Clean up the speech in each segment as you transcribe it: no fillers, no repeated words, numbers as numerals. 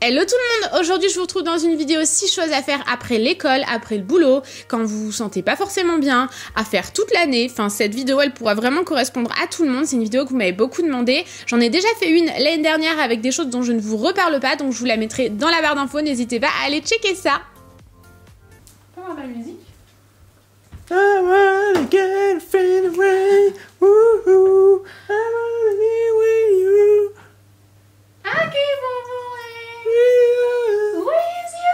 Hello tout le monde, aujourd'hui je vous retrouve dans une vidéo 6 choses à faire après l'école, après le boulot, quand vous vous sentez pas forcément bien, à faire toute l'année. Enfin cette vidéo elle pourra vraiment correspondre à tout le monde, c'est une vidéo que vous m'avez beaucoup demandé. J'en ai déjà fait une l'année dernière avec des choses dont je ne vous reparle pas, donc je vous la mettrai dans la barre d'infos, n'hésitez pas à aller checker ça. On peut avoir de la musique? I wanna get a friend away, woohoo, I wanna be with you. I keep on falling with you.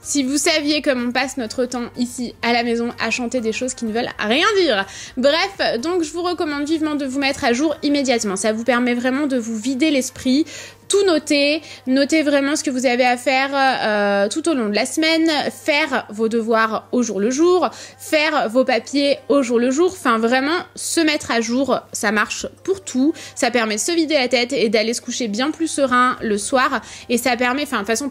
Si vous saviez comme on passe notre temps ici à la maison à chanter des choses qui ne veulent rien dire. Bref, donc je vous recommande vivement de vous mettre à jour immédiatement. Ça vous permet vraiment de vous vider l'esprit, tout noter, noter vraiment ce que vous avez à faire tout au long de la semaine, faire vos devoirs au jour le jour, faire vos papiers au jour le jour, enfin vraiment se mettre à jour, ça marche pour tout, ça permet de se vider la tête et d'aller se coucher bien plus serein le soir et ça permet, enfin de toute façon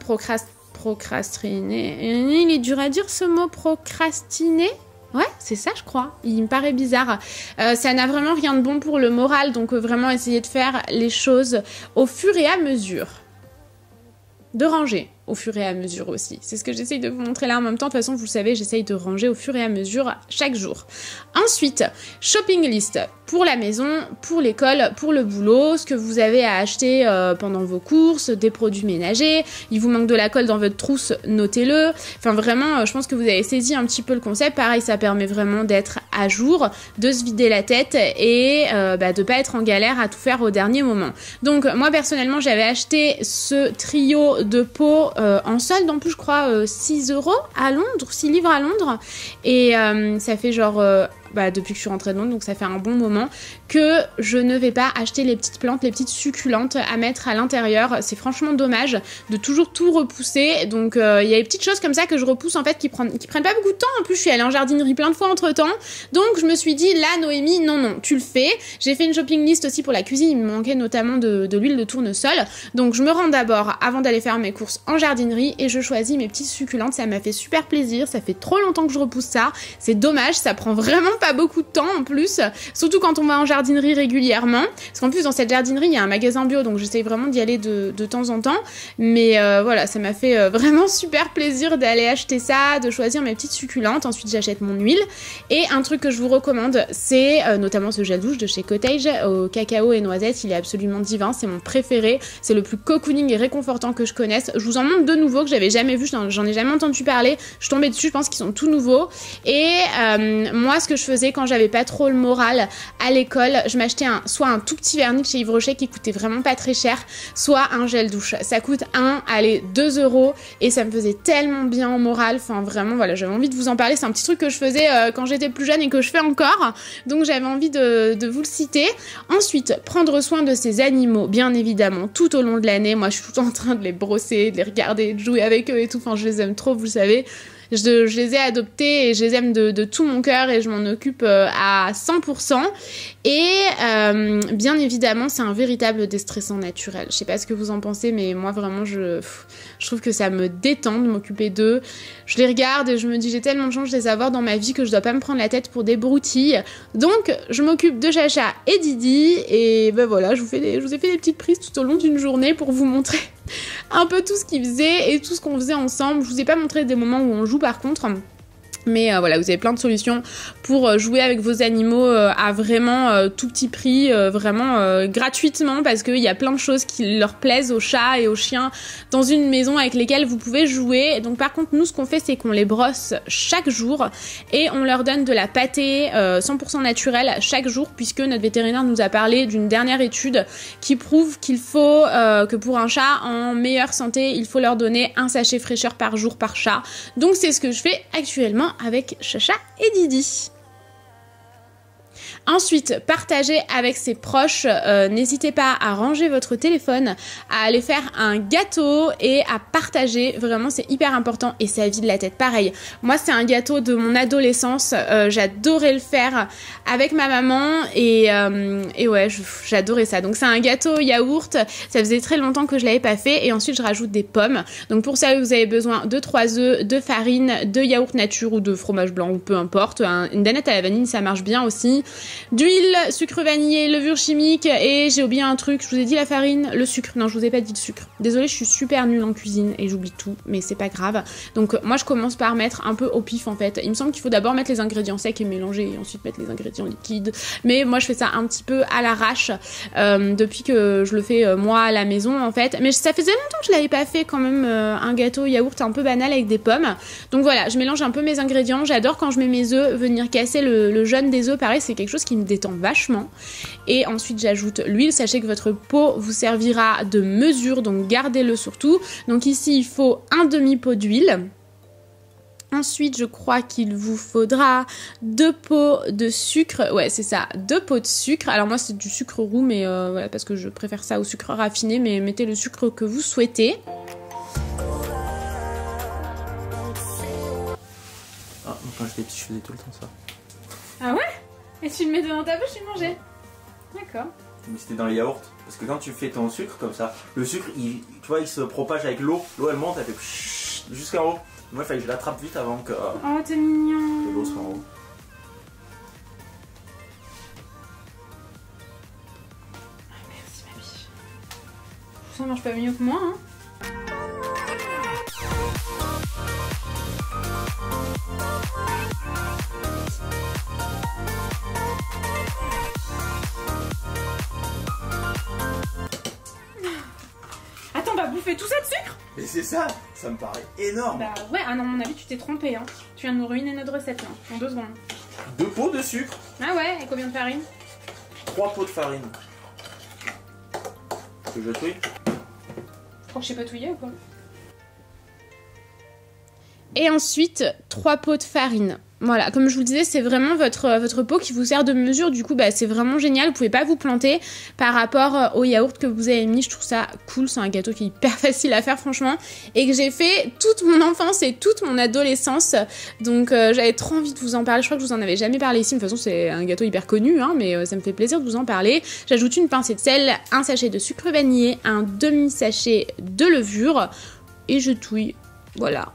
procrastiner, il est dur à dire ce mot procrastiner. Ouais, c'est ça je crois, il me paraît bizarre. Ça n'a vraiment rien de bon pour le moral, donc vraiment essayez de faire les choses au fur et à mesure. De ranger au fur et à mesure aussi. C'est ce que j'essaye de vous montrer là en même temps. De toute façon, vous le savez, j'essaye de ranger au fur et à mesure chaque jour. Ensuite, shopping list pour la maison, pour l'école, pour le boulot, ce que vous avez à acheter pendant vos courses, des produits ménagers. Il vous manque de la colle dans votre trousse, notez-le. Enfin vraiment, je pense que vous avez saisi un petit peu le concept. Pareil, ça permet vraiment d'être à jour, de se vider la tête et de pas être en galère à tout faire au dernier moment. Donc moi personnellement, j'avais acheté ce trio de pots en solde en plus je crois 6 € à Londres, 6 livres à Londres et ça fait genre depuis que je suis rentrée de Londres, donc ça fait un bon moment que je ne vais pas acheter les petites plantes, les petites succulentes à mettre à l'intérieur. C'est franchement dommage de toujours tout repousser. Donc il y a des petites choses comme ça que je repousse en fait qui prennent pas beaucoup de temps. En plus je suis allée en jardinerie plein de fois entre temps. Donc je me suis dit là Noémie, non, tu le fais. J'ai fait une shopping list aussi pour la cuisine. Il me manquait notamment de l'huile de tournesol. Donc je me rends d'abord avant d'aller faire mes courses en jardinerie et je choisis mes petites succulentes. Ça m'a fait super plaisir. Ça fait trop longtemps que je repousse ça. C'est dommage, ça prend vraiment pas beaucoup de temps en plus, surtout quand on va en jardinerie régulièrement, parce qu'en plus dans cette jardinerie il y a un magasin bio, donc j'essaye vraiment d'y aller de temps en temps, mais voilà, ça m'a fait vraiment super plaisir d'aller acheter ça, de choisir mes petites succulentes. Ensuite j'achète mon huile, et un truc que je vous recommande, c'est notamment ce gel douche de chez Cottage au cacao et noisettes. Il est absolument divin, c'est mon préféré, c'est le plus cocooning et réconfortant que je connaisse. Je vous en montre deux nouveaux que j'avais jamais vu, j'en ai jamais entendu parler, je suis tombée dessus, je pense qu'ils sont tout nouveaux, et moi ce que je faisais quand j'avais pas trop le moral à l'école, je m'achetais soit un tout petit vernis de chez Yves Rocher qui coûtait vraiment pas très cher, soit un gel douche. Ça coûte 2 € et ça me faisait tellement bien au moral. Enfin vraiment voilà, j'avais envie de vous en parler. C'est un petit truc que je faisais quand j'étais plus jeune et que je fais encore. Donc j'avais envie de vous le citer. Ensuite, prendre soin de ces animaux, bien évidemment, tout au long de l'année. Moi je suis tout le temps en train de les brosser, de les regarder, de jouer avec eux et tout. Enfin je les aime trop, vous le savez. Je les ai adoptés et je les aime de tout mon cœur et je m'en occupe à 100%. Et bien évidemment, c'est un véritable déstressant naturel. Je sais pas ce que vous en pensez, mais moi vraiment, je trouve que ça me détend de m'occuper d'eux. Je les regarde et je me dis j'ai tellement de chance de les avoir dans ma vie que je dois pas me prendre la tête pour des broutilles. Donc je m'occupe de Chacha et Didi et voilà, je vous ai fait des petites prises tout au long d'une journée pour vous montrer un peu tout ce qu'ils faisaient et tout ce qu'on faisait ensemble. Je vous ai pas montré des moments où on joue par contre, mais voilà, vous avez plein de solutions pour jouer avec vos animaux à vraiment tout petit prix, vraiment gratuitement, parce qu'il y a plein de choses qui leur plaisent aux chats et aux chiens dans une maison avec lesquelles vous pouvez jouer. Et donc par contre, nous ce qu'on fait, c'est qu'on les brosse chaque jour et on leur donne de la pâtée 100% naturelle chaque jour, puisque notre vétérinaire nous a parlé d'une dernière étude qui prouve qu'il faut que pour un chat en meilleure santé, il faut leur donner un sachet fraîcheur par jour par chat. Donc c'est ce que je fais actuellement avec Chacha et Didi. Ensuite, partagez avec ses proches. N'hésitez pas à ranger votre téléphone, à aller faire un gâteau et à partager. Vraiment, c'est hyper important et ça vide la tête. Pareil, moi, c'est un gâteau de mon adolescence. J'adorais le faire avec ma maman et ouais, j'adorais ça. Donc, c'est un gâteau yaourt. Ça faisait très longtemps que je l'avais pas fait et ensuite, je rajoute des pommes. Donc, pour ça, vous avez besoin de 3 œufs, de farine, de yaourt nature ou de fromage blanc ou peu importe. Une danette à la vanille, ça marche bien aussi. d'huile, sucre vanillé, levure chimique et j'ai oublié un truc, je vous ai dit la farine, le sucre. Non, je vous ai pas dit le sucre. Désolée, je suis super nulle en cuisine et j'oublie tout, mais c'est pas grave. Donc moi je commence par mettre un peu au pif en fait. Il me semble qu'il faut d'abord mettre les ingrédients secs et mélanger et ensuite mettre les ingrédients liquides. Mais moi je fais ça un petit peu à l'arrache depuis que je le fais moi à la maison en fait. Mais ça faisait longtemps que je l'avais pas fait quand même, un gâteau yaourt un peu banal avec des pommes. Donc voilà, je mélange un peu mes ingrédients. J'adore quand je mets mes œufs, venir casser le jaune des œufs. Pareil, c'est quelque chose qui me détend vachement. Et ensuite, j'ajoute l'huile. Sachez que votre pot vous servira de mesure, donc gardez-le surtout. Donc ici, il faut un demi-pot d'huile. Ensuite, je crois qu'il vous faudra 2 pots de sucre. Ouais, c'est ça, 2 pots de sucre. Alors moi, c'est du sucre roux, mais voilà, parce que je préfère ça au sucre raffiné. Mais mettez le sucre que vous souhaitez. Ah, quand j'étais petit, je faisais tout le temps ça. Ah ouais? Et tu le mets dans ta bouche, tu le mangeais? D'accord. Mais c'était dans les yaourts. Parce que quand tu fais ton sucre comme ça, le sucre, tu vois, il se propage avec l'eau. L'eau, elle monte, elle fait jusqu'en haut. Moi, il fallait que je l'attrape vite avant que Oh, t'es mignon. l'eau soit en haut. Merci, ma biche. Ça marche pas mieux que moi, hein. Attends, bah bouffer tout ça de sucre? Mais c'est ça, ça me paraît énorme. Bah ouais, ah non, à mon avis, tu t'es trompé, hein. Tu viens de nous ruiner notre recette, là, en 2 secondes. 2 pots de sucre. Ah ouais, et combien de farine? 3 pots de farine. Que je touille. Je crois que je sais pas touiller ou quoi? Et ensuite, 3 pots de farine. Voilà, comme je vous le disais, c'est vraiment votre pot qui vous sert de mesure. Du coup, bah, c'est vraiment génial. Vous pouvez pas vous planter par rapport au yaourt que vous avez mis. Je trouve ça cool. C'est un gâteau qui est hyper facile à faire, franchement. Et que j'ai fait toute mon enfance et toute mon adolescence. Donc, j'avais trop envie de vous en parler. Je crois que je vous en avais jamais parlé ici. De toute façon, c'est un gâteau hyper connu, hein, mais ça me fait plaisir de vous en parler. J'ajoute une pincée de sel, un sachet de sucre vanillé, un demi-sachet de levure. Et je touille. Voilà.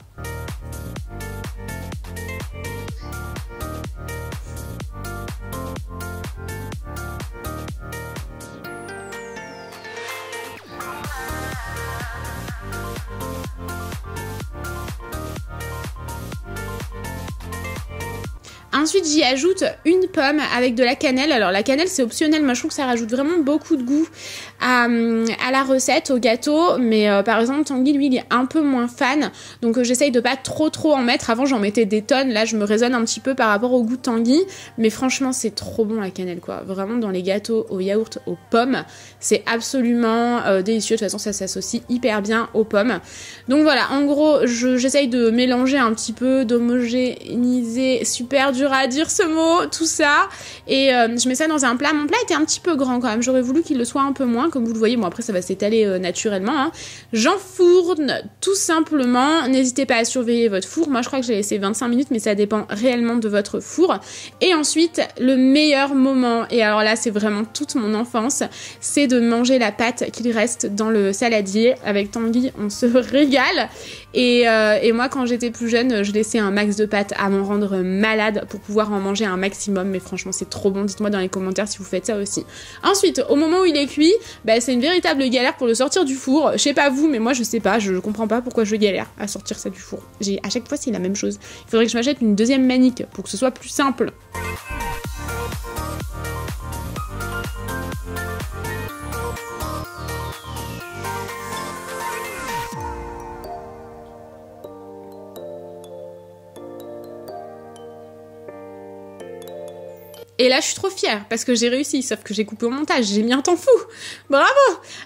Ensuite, j'y ajoute une pomme avec de la cannelle. Alors la cannelle, c'est optionnel. Moi, je trouve que ça rajoute vraiment beaucoup de goût à la recette, au gâteau. Mais par exemple, Tanguy, lui, il est un peu moins fan. Donc j'essaye de pas trop en mettre. Avant, j'en mettais des tonnes. Là, je me raisonne un petit peu par rapport au goût de Tanguy. Mais franchement, c'est trop bon la cannelle, quoi. Vraiment, dans les gâteaux au yaourt, aux pommes, c'est absolument délicieux. De toute façon, ça s'associe hyper bien aux pommes. Donc voilà, en gros, j'essaye de mélanger un petit peu, d'homogénéiser. Super dur à dire ce mot, tout ça. Et je mets ça dans un plat. Mon plat était un petit peu grand quand même. J'aurais voulu qu'il le soit un peu moins, comme vous le voyez. Bon, après, ça va s'étaler naturellement, hein. J'enfourne tout simplement. N'hésitez pas à surveiller votre four. Moi, je crois que j'ai laissé 25 minutes, mais ça dépend réellement de votre four. Et ensuite, le meilleur moment, et alors là, c'est vraiment toute mon enfance, c'est de manger la pâte qu'il reste dans le saladier. Avec Tanguy, on se régale. Et moi, quand j'étais plus jeune, je laissais un max de pâtes à m'en rendre malade pour pouvoir en manger un maximum. Mais franchement, c'est trop bon. Dites-moi dans les commentaires si vous faites ça aussi. Ensuite, au moment où il est cuit, bah, c'est une véritable galère pour le sortir du four. Je sais pas vous, mais moi, je sais pas. Je comprends pas pourquoi je galère à sortir ça du four. À chaque fois, c'est la même chose. Il faudrait que je m'achète une deuxième manique pour que ce soit plus simple. Et là, je suis trop fière parce que j'ai réussi, sauf que j'ai coupé au montage, j'ai mis un temps fou. Bravo!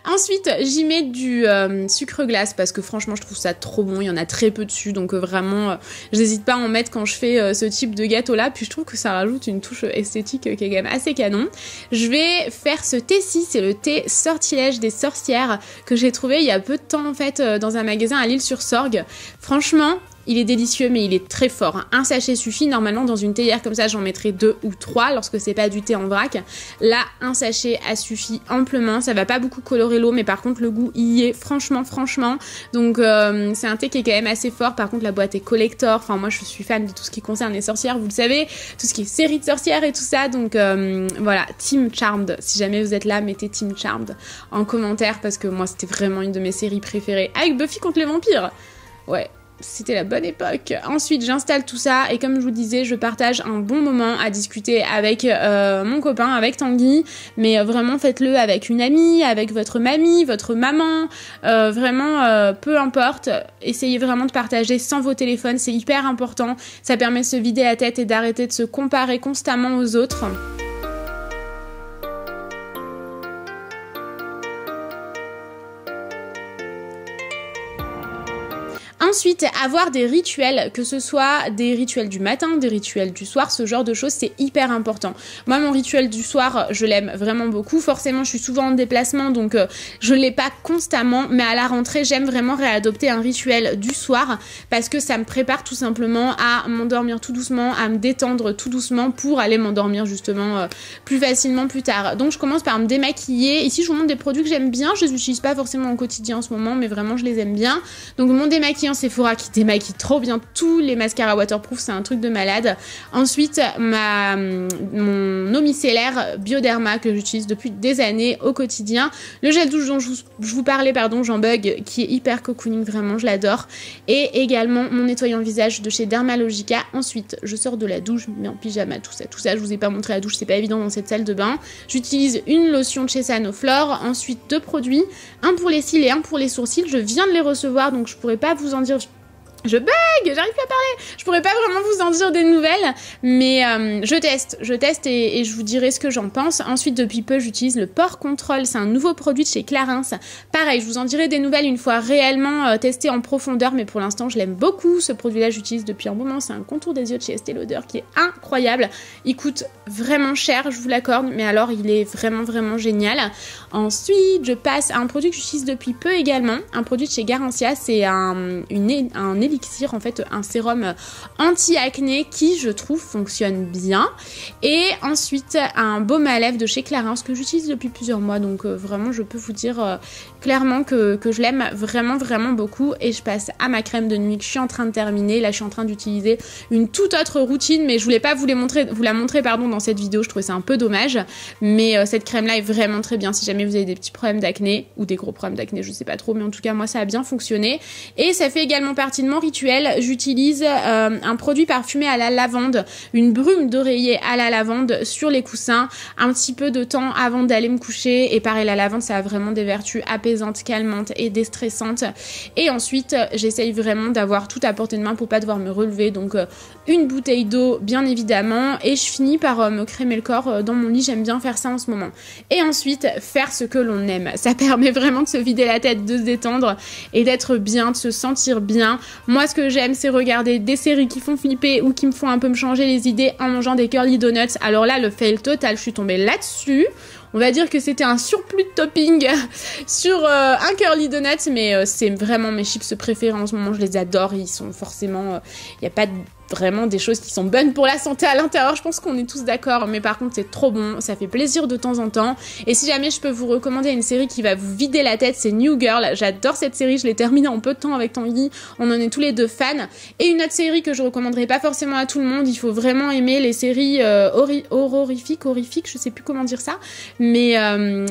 Ensuite, j'y mets du sucre glace parce que franchement, je trouve ça trop bon. Il y en a très peu dessus, donc vraiment, j'hésite pas à en mettre quand je fais ce type de gâteau-là. Puis je trouve que ça rajoute une touche esthétique qui est quand même assez canon. Je vais faire ce thé-ci, c'est le thé Sortilège des sorcières que j'ai trouvé il y a peu de temps en fait dans un magasin à l'Île-sur-Sorgue. Franchement, il est délicieux, mais il est très fort. Hein. Un sachet suffit. Normalement, dans une théière comme ça, j'en mettrai 2 ou 3 lorsque c'est pas du thé en vrac. Là, un sachet a suffi amplement. Ça va pas beaucoup colorer l'eau, mais par contre, le goût y est franchement. Donc, c'est un thé qui est quand même assez fort. Par contre, la boîte est collector. Enfin, moi, je suis fan de tout ce qui concerne les sorcières, vous le savez. Tout ce qui est série de sorcières et tout ça. Donc, voilà, Team Charmed. Si jamais vous êtes là, mettez Team Charmed en commentaire parce que moi, c'était vraiment une de mes séries préférées. Avec Buffy contre les vampires. Ouais. C'était la bonne époque. Ensuite, j'installe tout ça et comme je vous disais, je partage un bon moment à discuter avec mon copain, avec Tanguy. Mais vraiment, faites-le avec une amie, avec votre mamie, votre maman. Vraiment, peu importe. Essayez vraiment de partager sans vos téléphones. C'est hyper important. Ça permet de se vider la tête et d'arrêter de se comparer constamment aux autres. Ensuite, avoir des rituels, que ce soit des rituels du matin, des rituels du soir, ce genre de choses, c'est hyper important. Moi, mon rituel du soir, je l'aime vraiment beaucoup. Forcément, je suis souvent en déplacement, donc je l'ai pas constamment. Mais à la rentrée, j'aime vraiment réadopter un rituel du soir parce que ça me prépare tout simplement à m'endormir tout doucement, à me détendre tout doucement pour aller m'endormir justement plus facilement plus tard. Donc, je commence par me démaquiller. Ici, je vous montre des produits que j'aime bien. Je les utilise pas forcément au quotidien en ce moment, mais vraiment, je les aime bien. Donc, mon démaquillant Sephora qui démaquille trop bien tous les mascaras waterproof, c'est un truc de malade. Ensuite, mon eau micellaire Bioderma que j'utilise depuis des années au quotidien. Le gel douche dont je vous parlais, pardon, j'en bug, qui est hyper cocooning, vraiment, je l'adore. Et également mon nettoyant visage de chez Dermalogica. Ensuite, je sors de la douche, mais en pyjama, tout ça, je vous ai pas montré la douche, c'est pas évident dans cette salle de bain. J'utilise une lotion de chez Sanoflore, ensuite 2 produits, un pour les cils et un pour les sourcils. Je viens de les recevoir, donc je pourrais pas vous en dire... Je bug, j'arrive plus à parler. Je pourrais pas vraiment vous en dire des nouvelles, mais je teste et je vous dirai ce que j'en pense. Ensuite, depuis peu, j'utilise le Pore Control. C'est un nouveau produit de chez Clarins. Pareil, je vous en dirai des nouvelles une fois réellement testé en profondeur, mais pour l'instant, je l'aime beaucoup. Ce produit-là, j'utilise depuis un moment. C'est un contour des yeux de chez Estée Lauder qui est incroyable. Il coûte vraiment cher, je vous l'accorde, mais alors il est vraiment génial. Ensuite, je passe à un produit que j'utilise depuis peu également. Un produit de chez Garancia, c'est un élixir, en fait, un sérum anti-acné qui, je trouve, fonctionne bien. Et ensuite, un baume à lèvres de chez Clarins que j'utilise depuis plusieurs mois. Donc, vraiment, je peux vous dire clairement que je l'aime vraiment beaucoup. Et je passe à ma crème de nuit que je suis en train de terminer. Là, je suis en train d'utiliser une toute autre routine, mais je voulais pas vous la montrer dans cette vidéo. Je trouvais ça un peu dommage. Mais cette crème-là est vraiment très bien si jamais vous avez des petits problèmes d'acné ou des gros problèmes d'acné, je sais pas trop. Mais en tout cas, moi, ça a bien fonctionné. Et ça fait également partie de mon rituel. J'utilise un produit parfumé à la lavande, une brume d'oreiller à la lavande sur les coussins, un petit peu de temps avant d'aller me coucher. Et pareil, la lavande, ça a vraiment des vertus apaisantes, calmantes et déstressantes. Et ensuite, j'essaye vraiment d'avoir tout à portée de main pour pas devoir me relever. Donc, une bouteille d'eau, bien évidemment. Et je finis par me crémer le corps dans mon lit. J'aime bien faire ça en ce moment. Et ensuite, faire ce que l'on aime. Ça permet vraiment de se vider la tête, de se détendre et d'être bien, de se sentir bien. Moi, ce que j'aime, c'est regarder des séries qui font flipper ou qui me font un peu me changer les idées en mangeant des curly donuts. Alors là, le fail total, je suis tombée là-dessus. On va dire que c'était un surplus de topping sur un curly donut, mais c'est vraiment mes chips préférés en ce moment. Je les adore. Ils sont forcément... Il n'y a pas vraiment des choses qui sont bonnes pour la santé à l'intérieur. Je pense qu'on est tous d'accord, mais par contre, c'est trop bon. Ça fait plaisir de temps en temps. Et si jamais je peux vous recommander une série qui va vous vider la tête, c'est New Girl. J'adore cette série. Je l'ai terminée en peu de temps avec Tanguy. On en est tous les deux fans. Et une autre série que je recommanderais pas forcément à tout le monde. Il faut vraiment aimer les séries horrifiques, je sais plus comment dire ça. Mais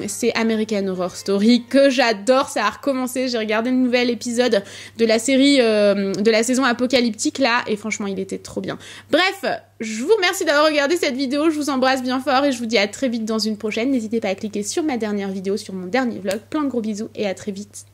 c'est American Horror Story que j'adore. Ça a recommencé. J'ai regardé le nouvel épisode de la série de la saison apocalyptique là. Et franchement, il était trop bien. Bref, je vous remercie d'avoir regardé cette vidéo. Je vous embrasse bien fort et je vous dis à très vite dans une prochaine. N'hésitez pas à cliquer sur ma dernière vidéo, sur mon dernier vlog. Plein de gros bisous et à très vite.